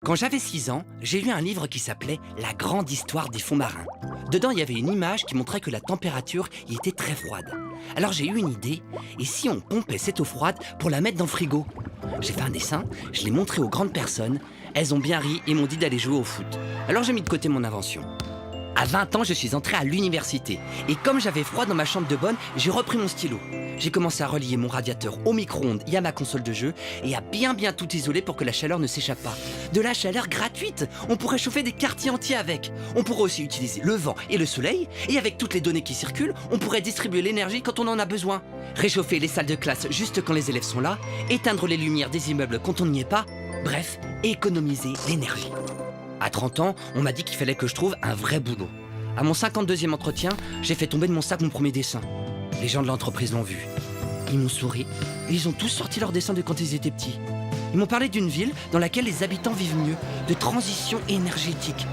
Quand j'avais 6 ans, j'ai lu un livre qui s'appelait La grande histoire des fonds marins. Dedans, il y avait une image qui montrait que la température y était très froide. Alors j'ai eu une idée, et si on pompait cette eau froide pour la mettre dans le frigo? J'ai fait un dessin, je l'ai montré aux grandes personnes, elles ont bien ri et m'ont dit d'aller jouer au foot. Alors j'ai mis de côté mon invention. À 20 ans, je suis entré à l'université. Et comme j'avais froid dans ma chambre de bonne, j'ai repris mon stylo. J'ai commencé à relier mon radiateur au micro-ondes et à ma console de jeu et à bien tout isoler pour que la chaleur ne s'échappe pas. De la chaleur gratuite! On pourrait chauffer des quartiers entiers avec. On pourrait aussi utiliser le vent et le soleil. Et avec toutes les données qui circulent, on pourrait distribuer l'énergie quand on en a besoin. Réchauffer les salles de classe juste quand les élèves sont là. Éteindre les lumières des immeubles quand on n'y est pas. Bref, économiser l'énergie. À 30 ans, on m'a dit qu'il fallait que je trouve un vrai boulot. À mon 52e entretien, j'ai fait tomber de mon sac mon premier dessin. Les gens de l'entreprise l'ont vu. Ils m'ont souri et ils ont tous sorti leurs dessins de quand ils étaient petits. Ils m'ont parlé d'une ville dans laquelle les habitants vivent mieux, de transition énergétique.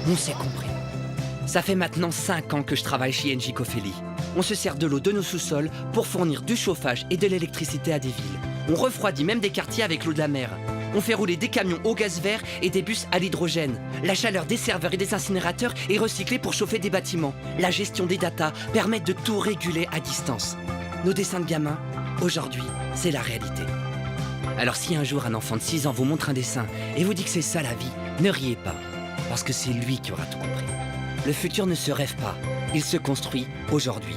On s'est compris. Ça fait maintenant 5 ans que je travaille chez Engie Cofeli. On se sert de l'eau de nos sous-sols pour fournir du chauffage et de l'électricité à des villes. On refroidit même des quartiers avec l'eau de la mer. On fait rouler des camions au gaz vert et des bus à l'hydrogène. La chaleur des serveurs et des incinérateurs est recyclée pour chauffer des bâtiments. La gestion des datas permet de tout réguler à distance. Nos dessins de gamins, aujourd'hui, c'est la réalité. Alors si un jour un enfant de 6 ans vous montre un dessin et vous dit que c'est ça la vie, ne riez pas, parce que c'est lui qui aura tout compris. Le futur ne se rêve pas, il se construit aujourd'hui.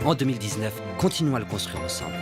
En 2019, continuons à le construire ensemble.